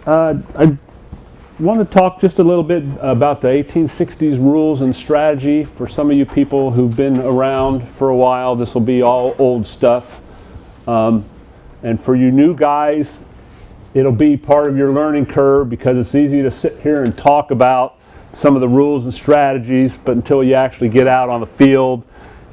I want to talk just a little bit about the 1860s rules and strategy. For some of you people who've been around for a while, this will be all old stuff. And for you new guys, it'll be part of your learning curve because it's easy to sit here and talk about some of the rules and strategies, but until you actually get out on the field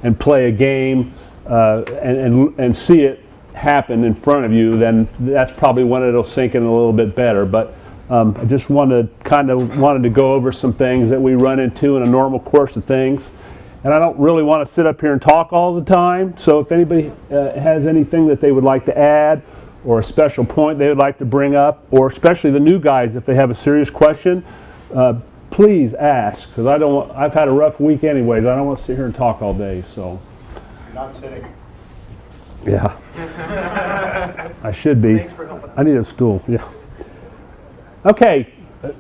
and play a game and see it happen in front of you, then that's probably when it'll sink in a little bit better. But I just wanted to go over some things that we run into in a normal course of things. And I don't really want to sit up here and talk all the time, so if anybody has anything that they would like to add or a special point they would like to bring up, or especially the new guys, if they have a serious question, please ask, because I've had a rough week anyways. I don't want to sit here and talk all day. So you're not sitting. Yeah. I should be. I need a stool. Yeah. Okay.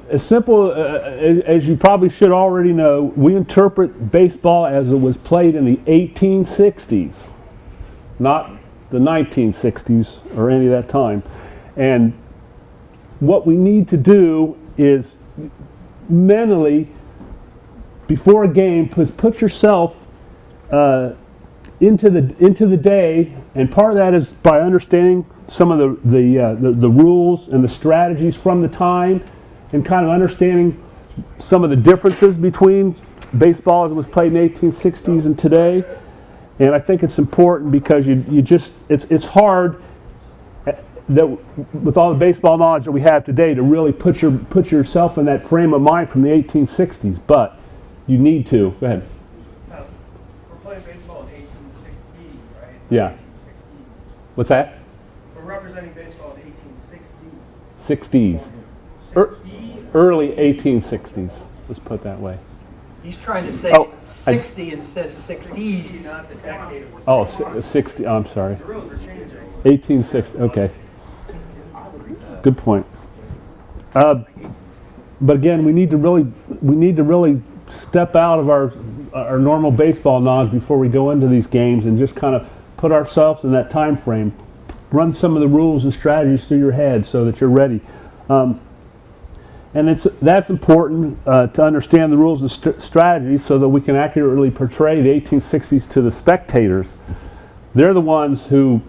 As simple as you probably should already know, we interpret baseball as it was played in the 1860s, not the 1960s or any of that time. And what we need to do is mentally, before a game, put yourself into the day, and part of that is by understanding some of the rules and the strategies from the time, and kind of understanding some of the differences between baseball as it was played in the 1860s and today. And I think it's important because it's hard that with all the baseball knowledge that we have today to really put yourself in that frame of mind from the 1860s, but you need to. Go ahead. We're playing baseball in 1860, right? Yeah. 1860s. What's that? We're representing baseball in 1860. 60s. Early 1860s. Let's put it that way. He's trying to say 60 instead of 60s. Not the decade. Oh, 60. I'm sorry. The rules are changing. 1860. Okay. Good point. But again, we need to really step out of our normal baseball knowledge before we go into these games and just kind of put ourselves in that time frame. Run some of the rules and strategies through your head so that you're ready. And that's important to understand the rules and strategies so that we can accurately portray the 1860s to the spectators. They're the ones who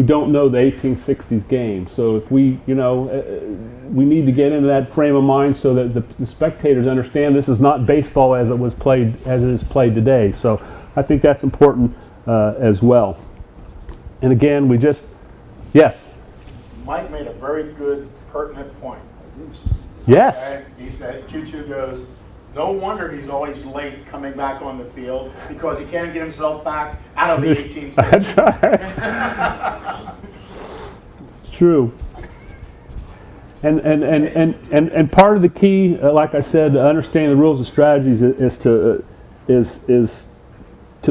don't know the 1860s game. So if we need to get into that frame of mind so that the spectators understand this is not baseball as it is played today. So I think that's important as well. And again, yes. Mike made a very good, pertinent point. Yes. Okay? He said, Choo-Choo goes, no wonder he's always late coming back on the field because he can't get himself back out of the 1860s. That's right. It's true. And part of the key, like I said, understanding the rules and strategies is to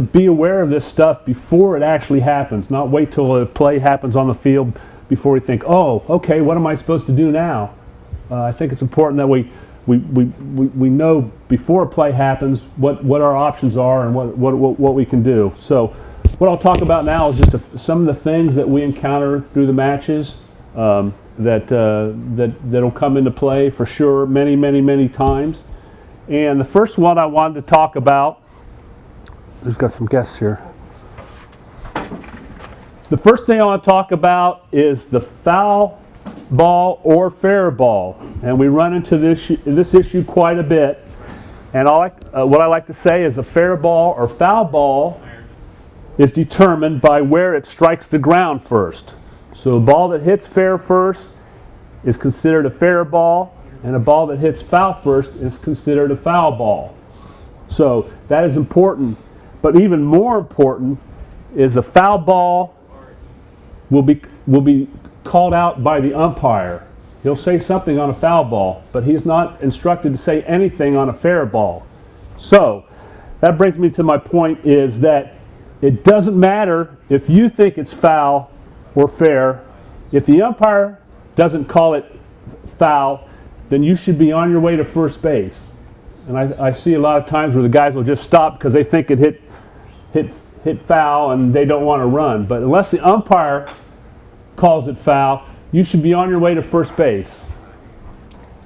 be aware of this stuff before it actually happens. Not wait till a play happens on the field before we think, oh, okay, what am I supposed to do now? I think it's important that we know before a play happens what our options are and what we can do. So what I'll talk about now is just some of the things that we encounter through the matches that'll come into play for sure many times. And the first one I wanted to talk about, we've got some guests here. The first thing I want to talk about is the foul ball or fair ball, and we run into this issue quite a bit. And what I like to say is a fair ball or foul ball is determined by where it strikes the ground first. So a ball that hits fair first is considered a fair ball, and a ball that hits foul first is considered a foul ball. So that is important, but even more important is a foul ball will be called out by the umpire. He'll say something on a foul ball, but he's not instructed to say anything on a fair ball. So that brings me to my point is that it doesn't matter if you think it's foul or fair. If the umpire doesn't call it foul, then you should be on your way to first base. And I see a lot of times where the guys will just stop because they think it hit foul and they don't want to run. But unless the umpire calls it foul, you should be on your way to first base.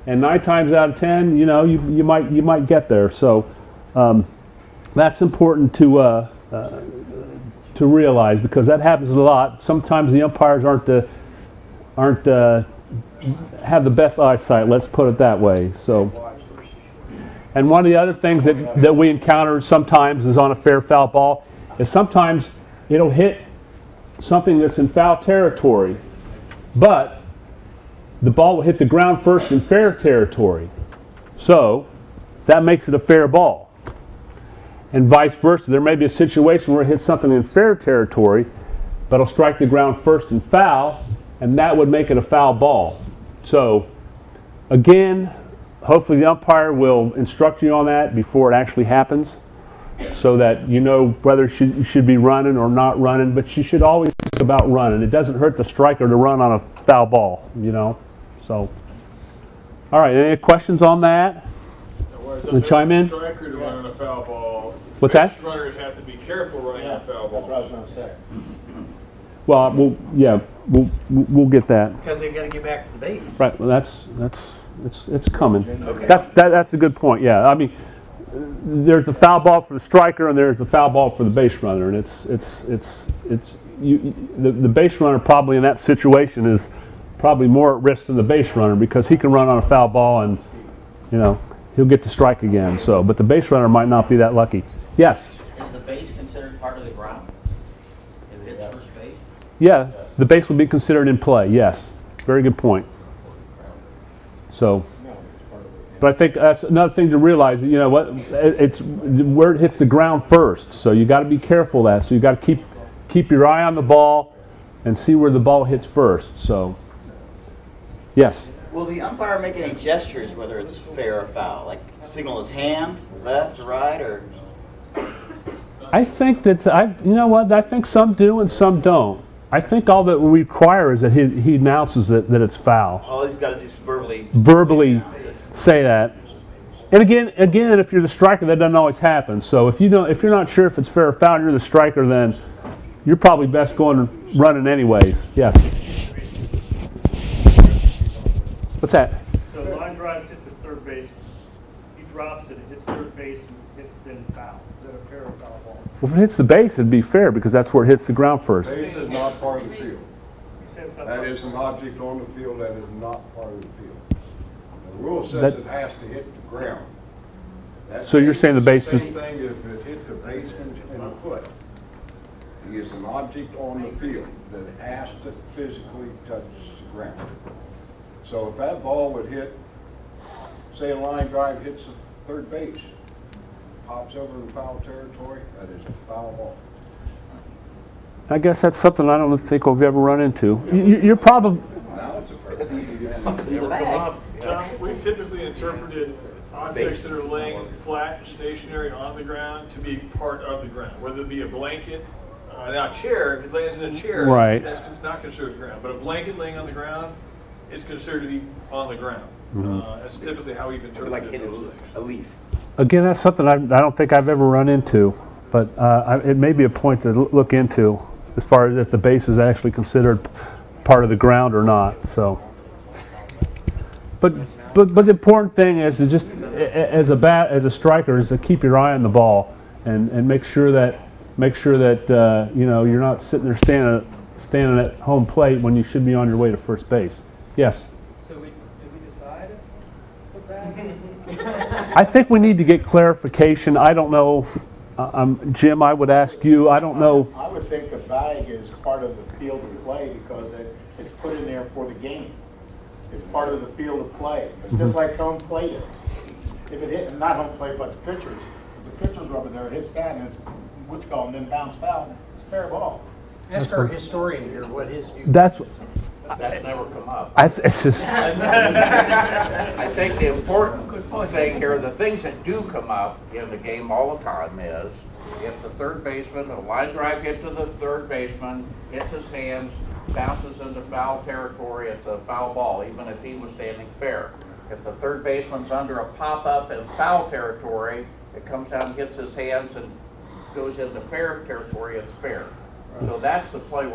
and 9 times out of 10, you know, you might get there. So that's important to realize, because that happens a lot. Sometimes the umpires aren't have the best eyesight. Let's put it that way. So, and one of the other things that we encounter sometimes is on a fair foul ball is sometimes it'll hit something that's in foul territory, but the ball will hit the ground first in fair territory. So that makes it a fair ball. And vice versa. There may be a situation where it hits something in fair territory, but it'll strike the ground first in foul, and that would make it a foul ball. So again, hopefully the umpire will instruct you on that before it actually happens, so that you know whether you should be running or not running, but you should always think about running. It doesn't hurt the striker to run on a foul ball, you know. So, all right, any questions on that? Well, chime in? Striker to run on a foul ball. What's that? Runners have to be careful running on a foul ball. That's what I was going to say. Well, we'll get that. Because they've got to get back to the base. Right. Well, it's coming. Okay. That's a good point. Yeah. I mean, there's the foul ball for the striker, and there's the foul ball for the base runner, and the base runner probably in that situation is probably more at risk than the base runner, because he can run on a foul ball and, you know, he'll get to strike again. So, but the base runner might not be that lucky. Yes. Is the base considered part of the ground? If it hits first base? Yeah, the base would be considered in play. Yes. Very good point. So, but I think that's another thing to realize. You know what? It's where it hits the ground first. So you got to be careful of that. So you got to keep your eye on the ball and see where the ball hits first. So, yes. Will the umpire make any gestures, whether it's fair or foul, like signal his hand, left, right, or? I think that you know what? I think some do and some don't. I think all that we require is that he announces that it's foul. All he's got to do is verbally say that. And again, if you're the striker, that doesn't always happen. So if you're not sure if it's fair or foul, and you're the striker, then you're probably best going running anyways. Yes. What's that? So line drives hit the third base. He drops it, it hits third base, and hits then foul. Is that a fair or foul ball? Well, if it hits the base, it'd be fair, because that's where it hits the ground first. Base is not part of the field. You said it's not That part of is the an ball. object on the field that is not part of the field. The rule says it has to hit the ground. So you're saying the base Same thing if it hit the baseman in the foot. He is an object on the field that has to physically touch the ground. So if that ball would hit, say a line drive hits the third base, pops over in foul territory, that is a foul ball. I guess that's something I don't think we've ever run into. You're probably. Now it's a fair. It's easy to suck in the bag. John, we've typically interpreted objects that are laying flat, stationary on the ground to be part of the ground, whether it be a blanket. Now, a chair, if it lands in a chair, Right. that's not considered ground. But a blanket laying on the ground is considered to be on the ground. That's typically how we've interpreted Like hitting those things. a leaf. Again, that's something I don't think I've ever run into, but it may be a point to look into as far as if the base is actually considered part of the ground or not. So, but the important thing is to just as a striker is to keep your eye on the ball and make sure that you know, you're not sitting there standing at home plate when you should be on your way to first base. Yes. So did we decide with that? I think we need to get clarification. I don't know, Jim, I would ask you, I don't know. I would think the bag is part of the field of play because it's put in there for the game. It's part of the field of play, but just like home plate is. If it hit, not home plate, but the pitchers, if the pitcher's rubber there, it hits that and it's what's called an inbounds foul, it's a fair ball. Ask our historian here what his view. That's never come up. It's just, I think the important thing here, the things that do come up in the game all the time is if the third baseman, a line drive hit to the third baseman, hits his hands, bounces into foul territory, it's a foul ball, even if he was standing fair. If the third baseman's under a pop-up in foul territory, it comes down, hits his hands, and goes into fair territory, it's fair. So that's the play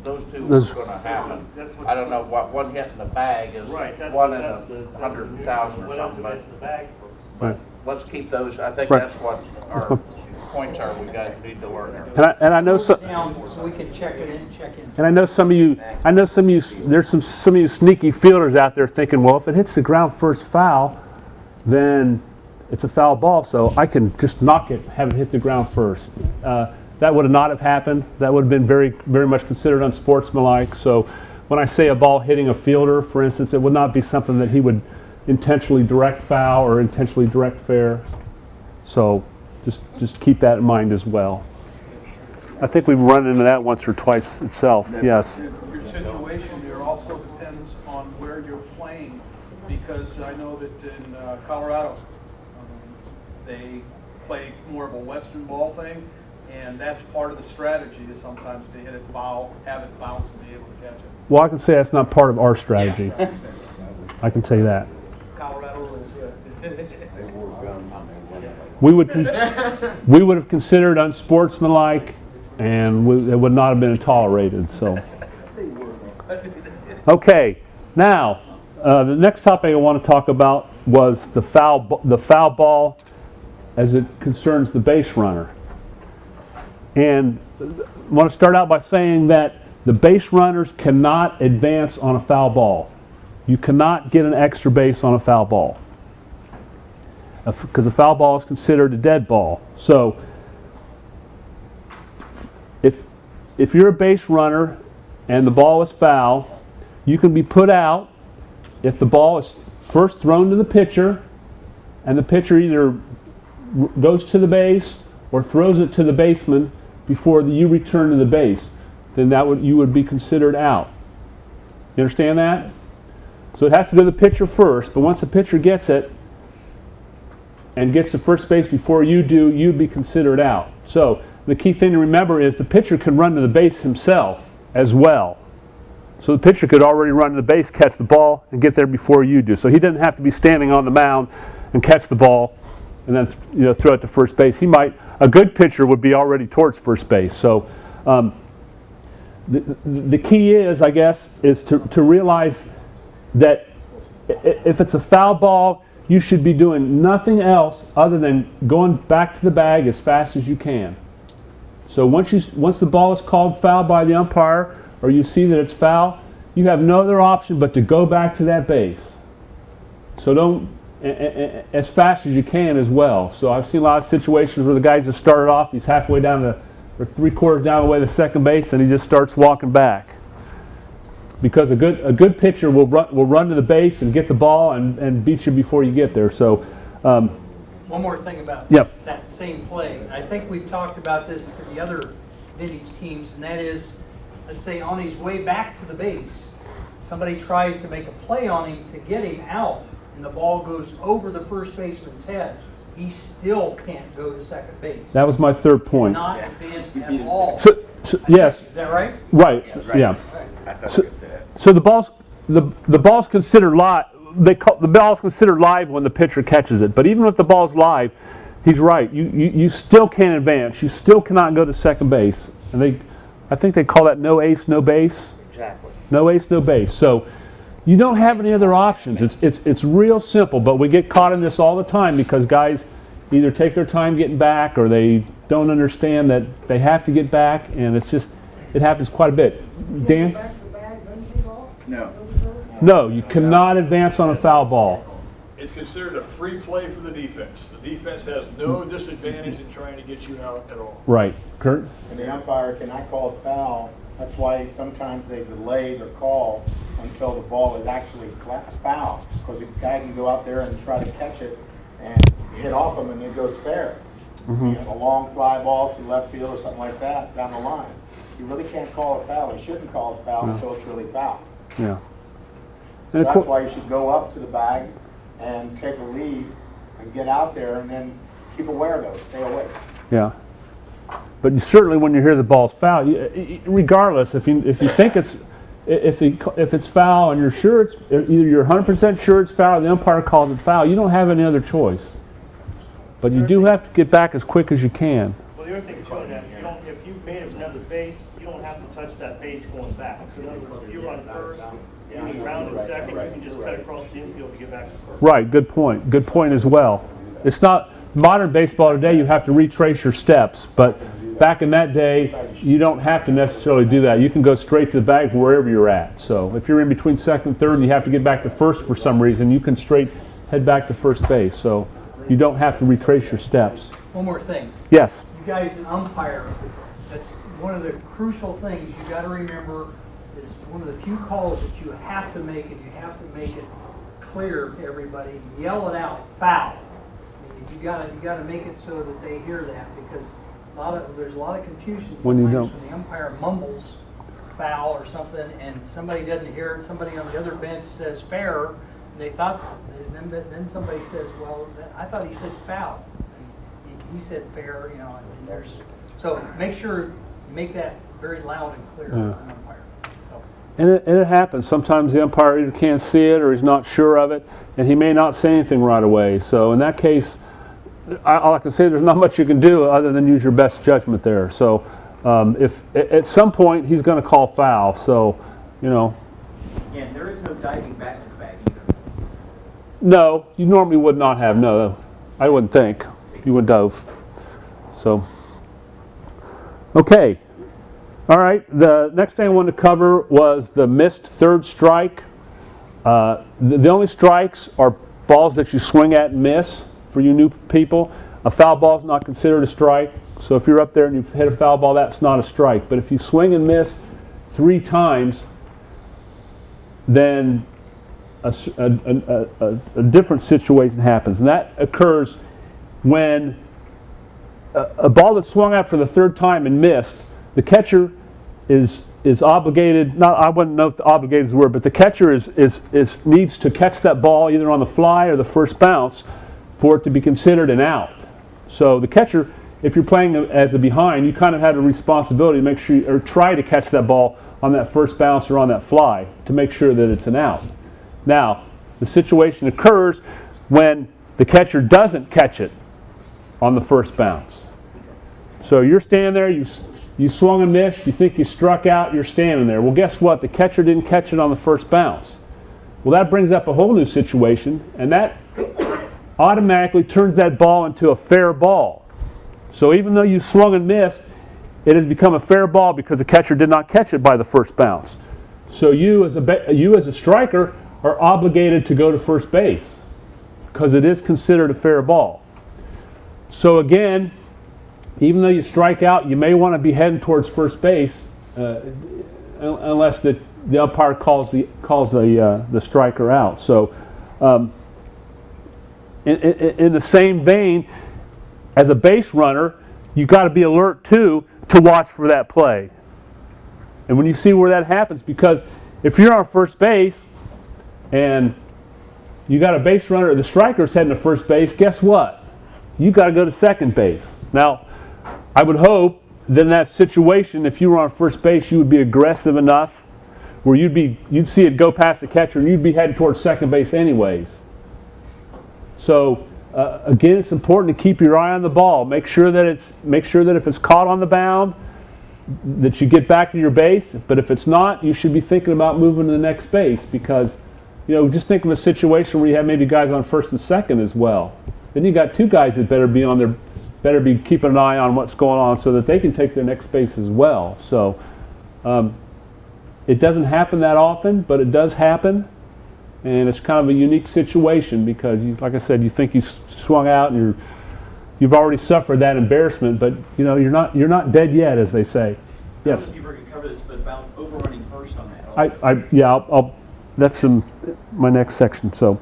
those two Those- are gonna happen. That's what- I don't know what one hit in the bag is, Right, that's one the- in that's a the- that's the 100,000 or what else something, hits the bag first. but let's keep those, I think Right. that's what our points are we need to learn there. And I know some. Down so we can check it in, check in. And I know some of you, there's some of you sneaky fielders out there thinking, well, if it hits the ground first foul, then it's a foul ball, so I can just knock it, have it hit the ground first. That would not have happened. That would have been very, very much considered unsportsmanlike. So when I say a ball hitting a fielder, for instance, it would not be something that he would intentionally direct foul or intentionally direct fair. So just keep that in mind as well. I think we've run into that once or twice itself. Yes. Your situation here also depends on where you're playing, because I know that in Colorado, they play more of a western ball thing, and that's part of the strategy is sometimes to hit it foul, have it bounce, and be able to catch it. Well, I can say that's not part of our strategy. I can say that. Colorado is, We would have considered unsportsmanlike, and it would not have been tolerated. So, okay. Now, the next topic I want to talk about was the foul ball as it concerns the base runner. And I want to start out by saying that the base runners cannot advance on a foul ball. You cannot get an extra base on a foul ball, because a foul ball is considered a dead ball. So if you're a base runner and the ball is foul, you can be put out if the ball is first thrown to the pitcher and the pitcher either goes to the base or throws it to the baseman before you return to the base. Then you would be considered out. You understand that? So it has to go to the pitcher first, but once the pitcher gets it and gets to first base before you do, you'd be considered out. So the key thing to remember is the pitcher can run to the base himself as well. So the pitcher could already run to the base, catch the ball, and get there before you do. So he doesn't have to be standing on the mound and catch the ball and then throw it to first base. A good pitcher would be already towards first base. So the key is, I guess, is to realize that if it's a foul ball, you should be doing nothing else other than going back to the bag as fast as you can. So once the ball is called foul by the umpire, or you see that it's foul, you have no other option but to go back to that base. So don't, as fast as you can as well. So I've seen a lot of situations where the guy just started off, he's halfway down or 3/4 down the way to second base, and he just starts walking back. Because a good pitcher will run to the base and get the ball and beat you before you get there. So one more thing about Yep. that same play. I think we've talked about this to the other vintage teams, and that is, let's say on his way back to the base, somebody tries to make a play on him to get him out, and the ball goes over the first baseman's head. He still can't go to second base. that was my third point. Not advanced at all. So, yes, Is that right? right, yeah. So the ball's considered live. The ball's considered live when the pitcher catches it. But even if the ball's live, he's right. You still can't advance. You still cannot go to second base. And I think they call that no ace, no base. Exactly. No ace, no base. So you don't have any other options. It's real simple. But we get caught in this all the time because guys either take their time getting back or they don't understand that they have to get back, and it happens quite a bit. Dan? No. No, you cannot advance on a foul ball. It's considered a free play for the defense. The defense has no disadvantage in trying to get you out at all. Right. Kurt? And the umpire cannot call it foul. That's why sometimes they delay their call until the ball is actually foul. Because the guy can go out there and try to catch it and hit off him and it goes fair. You have a long fly ball to left field or something like that down the line. You really can't call it foul. You shouldn't call it foul until it's really foul. Yeah. So that's why you should go up to the bag and take a lead and get out there and then keep aware of those. Stay away. Yeah. But certainly when you hear the ball's foul, regardless, if you think if it's foul and you're sure either you're 100% sure it's foul or the umpire calls it foul, you don't have any other choice. But you do have to get back as quick as you can. Well, the other thing too, that if you've made it another base, you don't have to touch that base going back. So in other words, if you run first, you round in second, you can just cut across the infield to get back to first. Right, good point. Good point as well. It's not, modern baseball today, you have to retrace your steps, but back in that day, you don't have to necessarily do that. You can go straight to the bag wherever you're at. So if you're in between second and third and you have to get back to first for some reason, you can straight head back to first base. So you don't have to retrace your steps. One more thing. Yes. You guys, an umpire, that's one of the crucial things you got to remember is one of the few calls that you have to make, and you have to make it clear to everybody. Yell it out, foul. I mean, you got to make it so that they hear that, because there's a lot of confusion sometimes when the umpire mumbles foul or something, and somebody doesn't hear it. Somebody on the other bench says fair, and they thought, and then somebody says, well, I thought he said foul. And he said fair, you know. And there's so make sure you make that very loud and clear as an umpire. So. And it happens. Sometimes the umpire either can't see it or he's not sure of it, and he may not say anything right away. So in that case, all I can say, there's not much you can do other than use your best judgment there. So if at some point he's going to call foul, so you know. And there is no diving back to the bag either. No, you normally would not have. No, I wouldn't think you would dove. So okay, all right. The next thing I wanted to cover was the missed third strike. The only strikes are balls that you swing at and miss. For you new people, a foul ball is not considered a strike. So if you're up there and you hit a foul ball, that's not a strike. But if you swing and miss 3 times, then a different situation happens. And that occurs when a ball that's swung out for the 3rd time and missed, the catcher is obligated, I wouldn't know if the obligated is the word, but the catcher needs to catch that ball either on the fly or the first bounce for it to be considered an out. So the catcher, if you're playing as a behind, you kind of have a responsibility to make sure or try to catch that ball on that first bounce or on that fly to make sure that it's an out. Now, the situation occurs when the catcher doesn't catch it on the first bounce. So you're standing there, you swung and missed, you think you struck out, you're standing there. Well, guess what? The catcher didn't catch it on the first bounce. Well, that brings up a whole new situation, and that automatically turns that ball into a fair ball. So even though you swung and missed, it has become a fair ball because the catcher did not catch it by the first bounce. So you as a striker are obligated to go to first base because it is considered a fair ball. So again, even though you strike out, you may want to be heading towards first base unless the umpire calls the striker out. So in the same vein, as a base runner, you got to be alert too to watch for that play. And when you see where that happens, because if you're on first base and you got a base runner, the striker's heading to first base, guess what? You got to go to second base. Now, I would hope that in that situation, if you were on first base, you would be aggressive enough where you'd see it go past the catcher and you'd be heading towards second base anyways. So again, it's important to keep your eye on the ball. Make sure that if it's caught on the mound, that you get back to your base. But if it's not, you should be thinking about moving to the next base because, you know, just think of a situation where you have maybe guys on first and second as well. Then you got 2 guys that better be keeping an eye on what's going on so that they can take their next base as well. So it doesn't happen that often, but it does happen. And it's kind of a unique situation because, like I said, you think you swung out and you've already suffered that embarrassment, but you know you're not dead yet, as they say. Yes. I don't know if you were going to cover this, but about overrunning first on that. I'll that's in my next section. So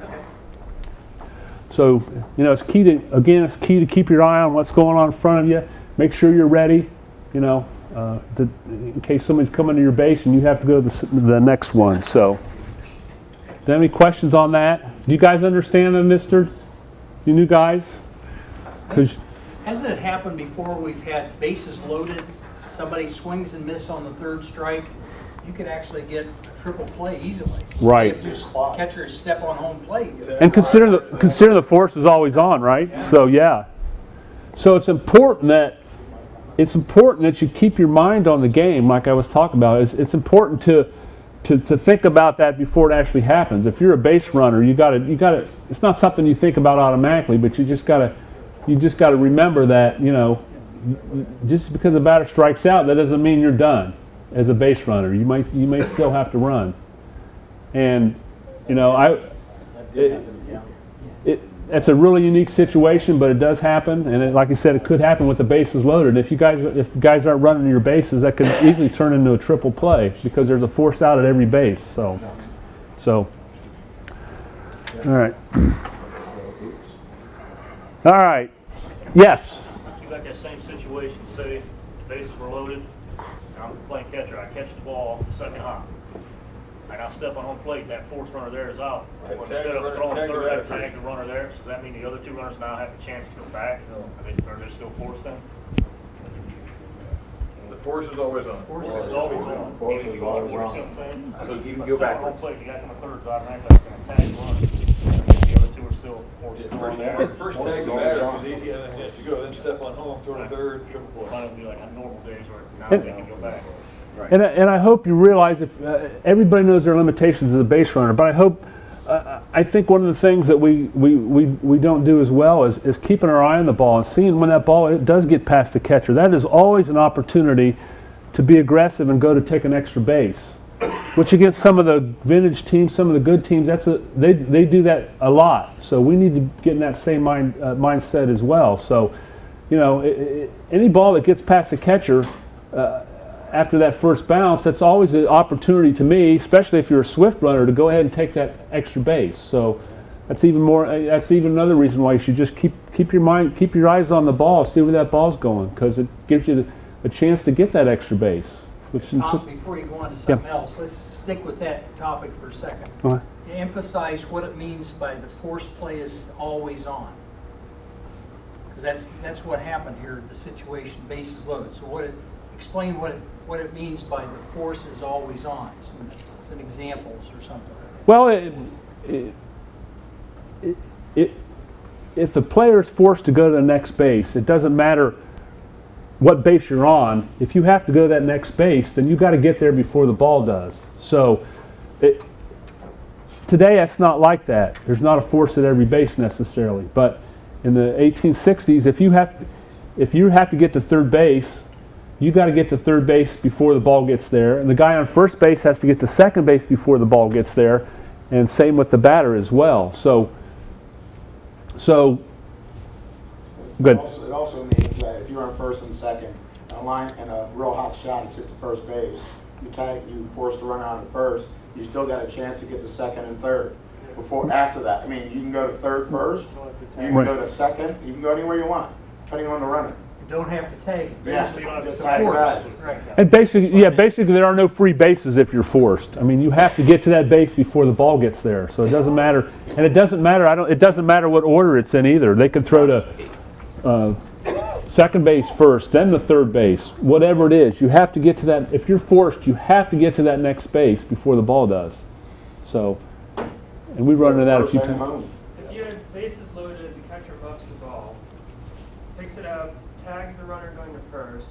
you know, it's key to keep your eye on what's going on in front of you. Make sure you're ready. You know, in case somebody's coming to your base and you have to go to the next one. So. Do you have any questions on that? Do you guys understand that, you new guys? Hasn't it happened before we've had bases loaded, somebody swings and misses on the 3rd strike, you could actually get a triple play easily. Right. Just catcher step on home plate. And consider the force is always on, right? So yeah. So it's important that it's important that you keep your mind on the game, like I was talking about. It's important to think about that before it actually happens. If you're a base runner, you gotta. It's not something you think about automatically, but you just gotta remember that, you know, just because a batter strikes out, that doesn't mean you're done as a base runner. You may still have to run, and you know that's a really unique situation, but it does happen, and like I said, it could happen with the bases loaded. If guys aren't running your bases, that could easily turn into a triple play because there's a force out at every base. So, all right, yes. You got that same situation. Say bases were loaded, and I'm playing catcher. I catch the ball off the second hop. I now step on home plate, that fourth runner there is out. So instead of throwing third, I tag the runner there. So that means the other two runners now have a chance to come back. Are they still forced then? The force is always on. Force is always on. Force is always on. So you can go back. Home plate, you got to come a third, so automatically going to tag the runner. The other two are still forced on there. First tag the batter because he has a chance to go. Then step on home, throw a third, triple play. Mine would be like on normal days where now they can go back. And I hope you realize if everybody knows their limitations as a base runner, but I think one of the things that we don't do as well is keeping our eye on the ball and seeing when that ball it does get past the catcher. That is always an opportunity to be aggressive and go to take an extra base, which against some of the vintage teams, some of the good teams, they do that a lot. So we need to get in that same mindset as well. So, you know, any ball that gets past the catcher. After that first bounce, that's always an opportunity to me, especially if you're a swift runner, to go ahead and take that extra base. So that's even another reason why you should just keep your eyes on the ball, see where that ball's going, because it gives you a chance to get that extra base. Tom, before you go on to something else, let's stick with that topic for a second. To emphasize what it means by the force play is always on, because that's what happened here. The situation, bases loaded. So explain what it means by the force is always on. Some examples or something. Well, if the player is forced to go to the next base, it doesn't matter what base you're on. If you have to go to that next base, then you've got to get there before the ball does. So today that's not like that. There's not a force at every base necessarily. But in the 1860s, if you have to get to third base, you got to get to third base before the ball gets there, and the guy on first base has to get to second base before the ball gets there, and same with the batter as well. So good. It also means that if you're on first and second, and a real hot shot is hit to first base, you forced to run out at first, you still got a chance to get to second and third. After that, I mean, you can go to third first, you can go to second, you can go anywhere you want, depending on the runner. Don't have to tag. Yeah, just tag back. And basically, there are no free bases if you're forced. I mean, you have to get to that base before the ball gets there. So it doesn't matter, and it doesn't matter. It doesn't matter what order it's in either. They could throw to second base first, then the third base, whatever it is. You have to get to that. If you're forced, you have to get to that next base before the ball does. So, and we run into that a few times. If you have bases loaded, the catcher bucks the ball, picks it up, tags the runner going to first,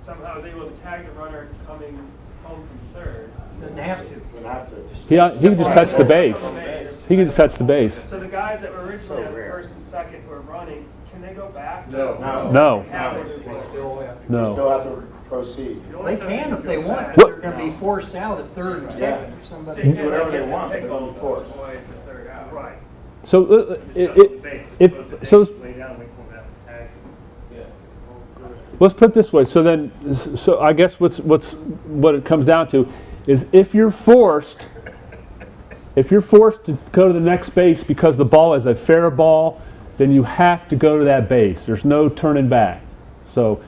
somehow is able to tag the runner coming home from third. Doesn't have to. He can just touch the base. He can just touch the base. So the guys that were originally on first and second who are running, can they go back? No. You still have to proceed. They can if they want, but they're going to be forced out at third and second or somebody. Do whatever they want, but they'll be forced. Right. So let's put it this way. So I guess what it comes down to is if you're forced to go to the next base because the ball is a fair ball, then you have to go to that base. There's no turning back. So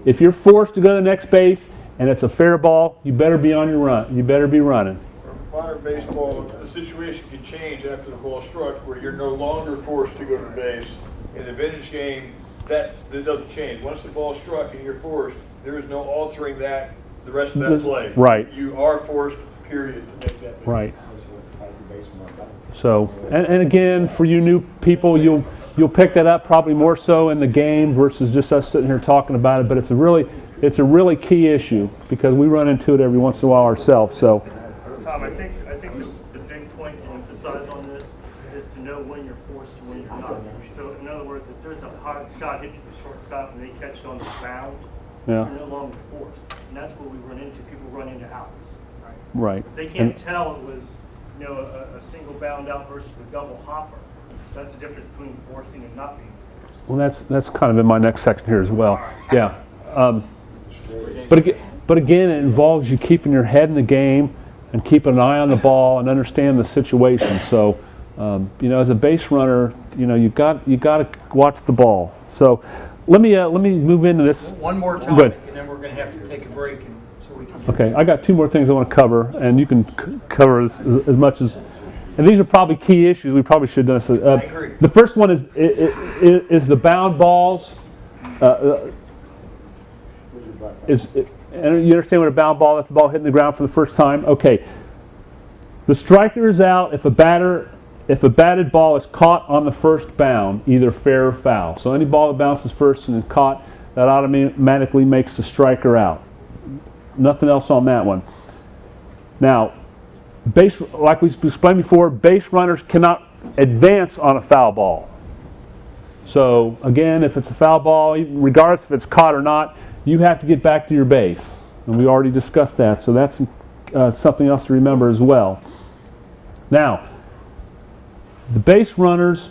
if you're forced to go to the next base and it's a fair ball, you better be on your run. You better be running. For modern baseball, the situation can change after the ball struck, where you're no longer forced to go to the base. In the vintage game, that doesn't change. Once the ball struck and you're forced, there is no altering that the rest of that play. Right. You are forced, period, to make that base. Right. So, and again, for you new people, you'll you'll pick that up probably more so in the game versus just us sitting here talking about it. But it's a really key issue because we run into it every once in a while ourselves. So, Tom, I think the big point to emphasize on this is to know when you're forced and when you're not. So, in other words, if there's a hot shot hit to the shortstop and they catch it on the bound, yeah. you're no longer forced, and that's what we run into. People run into outs. Right. If they can't tell it was, a single bound out versus a double hopper. That's the difference between forcing and not being forced. Well, that's kind of in my next section here as well. Yeah. But again, it involves you keeping your head in the game and keeping an eye on the ball and understand the situation. So, as a base runner, you got to watch the ball. So, let me move into this. One more topic, and then we're going to have to take a break, and so we can. Okay, I got two more things I want to cover, and you can cover as much as. And these are probably key issues. We probably should have done this. I agree. The first one is the bound balls. And you understand what a bound ball? That's the ball hitting the ground for the first time. Okay. The striker is out if a batted ball is caught on the first bound, either fair or foul. So any ball that bounces first and is caught, that automatically makes the striker out. Nothing else on that one. Now, like we explained before, base runners cannot advance on a foul ball. So again, if it's a foul ball, regardless if it's caught or not, you have to get back to your base. And we already discussed that, so that's something else to remember as well. Now, the base runners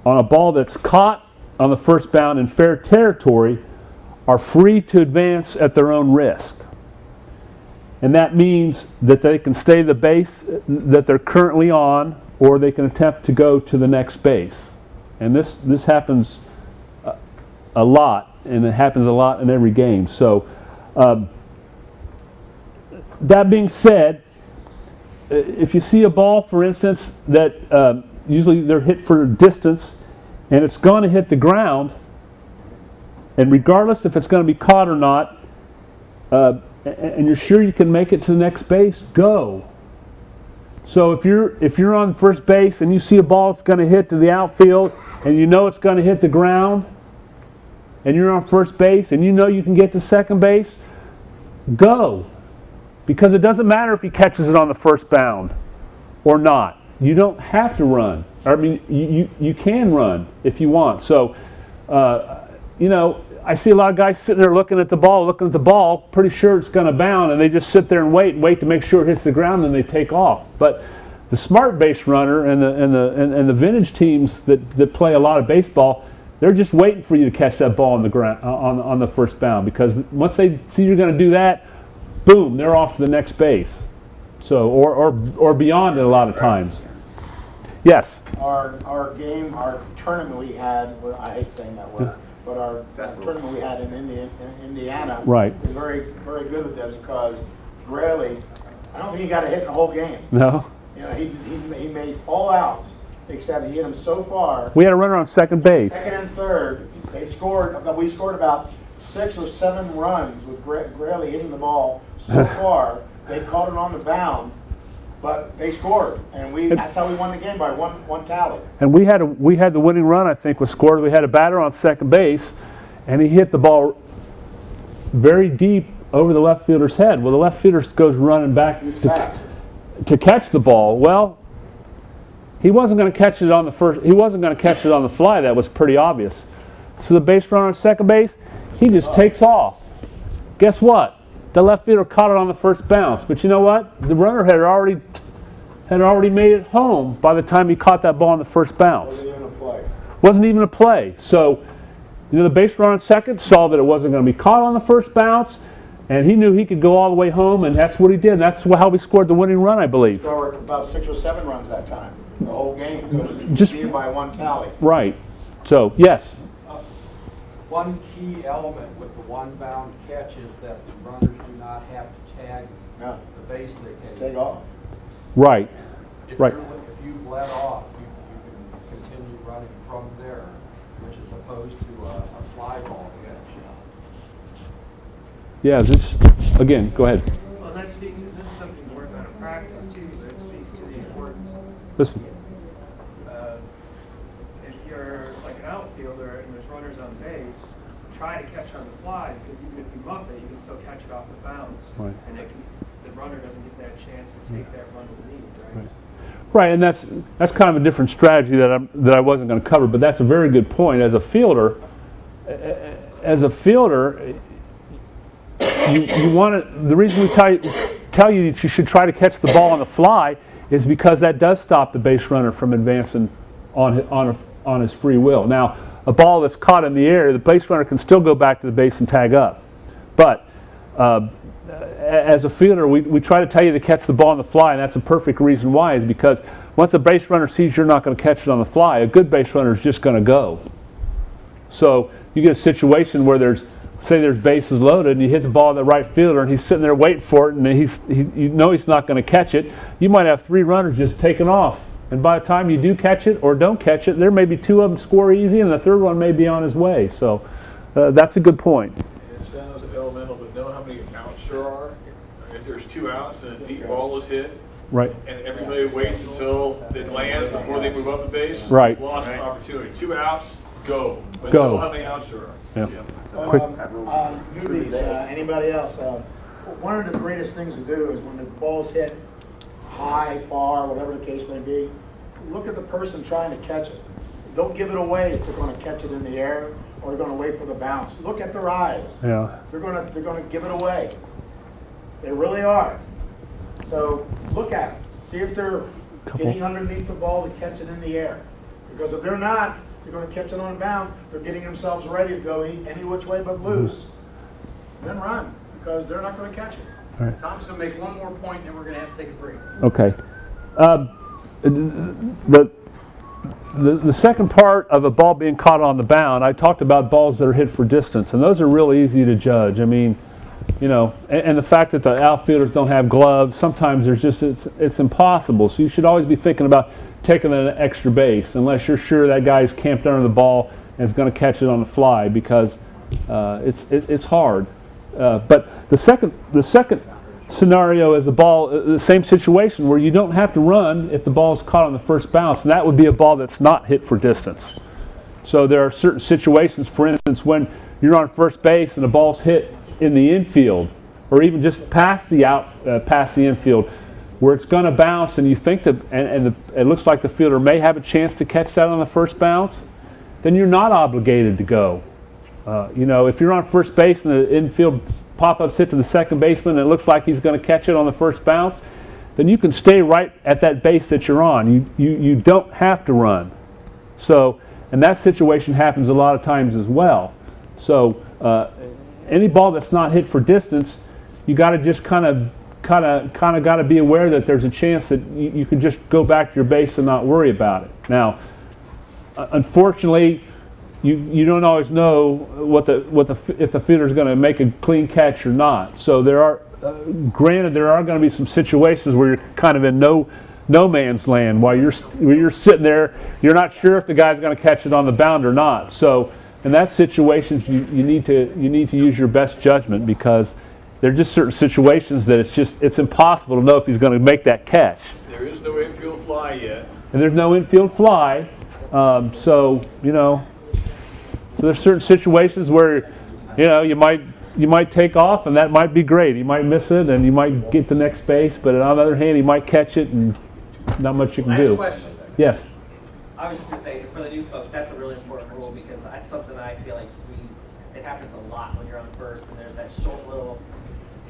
on a ball that's caught on the first bound in fair territory are free to advance at their own risk. And that means that they can stay the base that they're currently on, or they can attempt to go to the next base. And this happens a lot, and it happens a lot in every game. So that being said, if you see a ball, for instance, that usually they're hit for distance, and it's going to hit the ground, and regardless if it's going to be caught or not, and you're sure you can make it to the next base, go. So if you're on first base and you see a ball that's going to hit to the outfield, and you know it's going to hit the ground, and you're on first base and you know you can get to second base, go. Because it doesn't matter if he catches it on the first bound or not. You don't have to run. I mean, you can run if you want. So, I see a lot of guys sitting there looking at the ball, pretty sure it's going to bound, and they just sit there and wait to make sure it hits the ground, and they take off. But the smart base runner and the vintage teams that play a lot of baseball, they're just waiting for you to catch that ball on the ground on the first bound, because once they see you're going to do that, boom, they're off to the next base. So or beyond it a lot of times. Yes. Our tournament we had, well, I hate saying that word, but our tournament we had in Indiana, right, was very, very good with this, because Graley, I don't think he got a hit in the whole game. No. He made all outs, except he hit them so far. We had a runner on second base. Second and third, we scored about 6 or 7 runs with Graley hitting the ball so far. They caught it on the bound, but they scored, and that's how we won the game, by one tally. And we had the winning run, I think, was scored. We had a batter on second base, and he hit the ball very deep over the left fielder's head. Well, the left fielder goes running back to catch the ball. Well, he wasn't going to catch it on the first. He wasn't going to catch it on the fly. That was pretty obvious. So the base runner on second base, he just takes off. Guess what? The left fielder caught it on the first bounce. But you know what? The runner had already made it home by the time he caught that ball on the first bounce. Wasn't even a play. Wasn't even a play. So, the base runner on second saw that it wasn't going to be caught on the first bounce, and he knew he could go all the way home, and that's what he did. And that's how we scored the winning run, I believe. We scored about 6 or 7 runs that time, the whole game. It was just by one tally. Right. So, yes. One key element with the one bound catch is that the runners do not have to tag the base they can. Take off. Right. If right. If you've let off, you can continue running from there, which is opposed to a fly ball catch. Yeah, again, go ahead. Well, that speaks to, this is something to work on in practice too, but it speaks to the importance. Listen. If you're try to catch on the fly, because even if you muff it, you can still catch it off the bounce. Right. And the runner doesn't get that chance to take that run to the lead, right? Right, and that's kind of a different strategy that I wasn't going to cover, but that's a very good point. As a fielder, you want to. The reason we tell you that you should try to catch the ball on the fly is because that does stop the base runner from advancing on his free will. Now, a ball that's caught in the air, the base runner can still go back to the base and tag up, but as a fielder, we try to tell you to catch the ball on the fly, and that's a perfect reason why, is because once a base runner sees you're not going to catch it on the fly, a good base runner is just going to go. So you get a situation where say there's bases loaded, and you hit the ball to the right fielder, and he's sitting there waiting for it, and you know he's not going to catch it. You might have 3 runners just taking off, and by the time you do catch it or don't catch it, there may be 2 of them score easy, and the 3rd one may be on his way. So that's a good point. It sounds elemental, but know how many outs there are? If there's 2 outs and a deep ball is hit, right, and everybody waits until it lands before they move up the base, right, lost an opportunity. 2 outs, go. But go. Know how many outs there are. Yeah. Newbies, anybody else? One of the greatest things to do is when the ball's hit high, far, whatever the case may be, look at the person trying to catch it. Don't give it away if they're going to catch it in the air or they're going to wait for the bounce. Look at their eyes. Yeah. They're going to give it away. They really are. So look at them. See if they're getting underneath the ball to catch it in the air. Because if they're not, they're going to catch it on bound. They're getting themselves ready to go any which way but loose. Then run, because they're not going to catch it. All right. Tom's going to make one more point, and then we're going to have to take a break. Okay. The second part of a ball being caught on the bound, I talked about balls that are hit for distance, and those are real easy to judge. I mean, you know, and the fact that the outfielders don't have gloves, sometimes it's impossible. So you should always be thinking about taking an extra base, unless you're sure that guy's camped under the ball and is going to catch it on the fly, because it's hard. But the second scenario is the same situation where you don't have to run if the ball is caught on the first bounce, and that would be a ball that's not hit for distance. So there are certain situations, for instance, when you're on first base and the ball's hit in the infield, or even just past the infield, where it's going to bounce, and you think that, it looks like the fielder may have a chance to catch that on the first bounce, then you're not obligated to go. You know, if you're on first base and the infield pop-ups hit to the second baseman and it looks like he's going to catch it on the first bounce, then you can stay right at that base that you're on. You don't have to run. So, and that situation happens a lot of times as well. So any ball that's not hit for distance, you got to just kind of got to be aware that there's a chance that you can just go back to your base and not worry about it. Now, unfortunately, you don't always know if the fielder is going to make a clean catch or not. So there are, granted, there are going to be some situations where you're kind of in no man's land while you're sitting there. You're not sure if the guy's going to catch it on the bound or not. So in that situation, you need to use your best judgment, because there are just certain situations that it's impossible to know if he's going to make that catch. There is no infield fly yet. And there's no infield fly, so you know. So there's certain situations where, you know, you might take off, and that might be great. He might miss it, and you might get the next base. But on the other hand, he might catch it, and not much you can do. Last question. Yes. I was just going to say, for the new folks, that's a really important rule, because that's something I feel like it happens a lot when you're on first, and there's that short little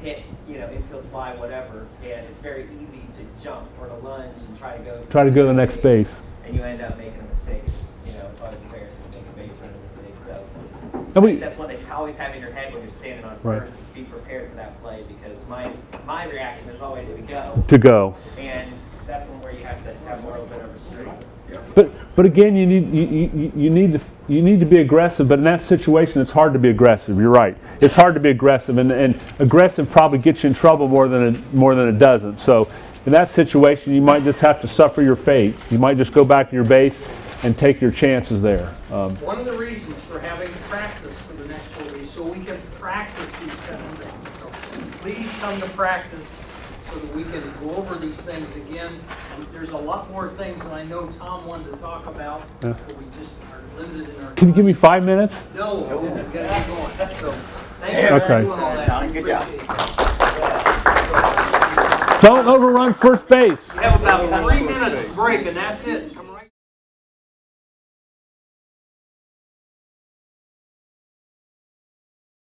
hit, you know, infield fly, whatever, and it's very easy to jump or to lunge and try to go to the next base, and you end up making a mistake. You know, it's always embarrassing to make a base running mistake. So And I we- think that's one thing to always have in your head when you're standing on Right. first. Be prepared for that play, because my reaction is always to go. And that's one where you have to have a little bit of restraint. But again, you need to be aggressive. But in that situation, it's hard to be aggressive. You're right. It's hard to be aggressive, and aggressive probably gets you in trouble more than it doesn't. So in that situation, you might just have to suffer your fate. You might just go back to your base and take your chances there. One of the reasons for having practice for the next 4 weeks, so we can practice these kind of things. So please come to practice so that we can go over these things again. There's a lot more things that I know Tom wanted to talk about, Yeah. but we just are limited in our Can you give me 5 minutes? No, we've got to get going. So, thank you Okay. for doing all that. Good job. Appreciate it. Don't overrun first base. We have about 3 minutes break, and that's it. Come on.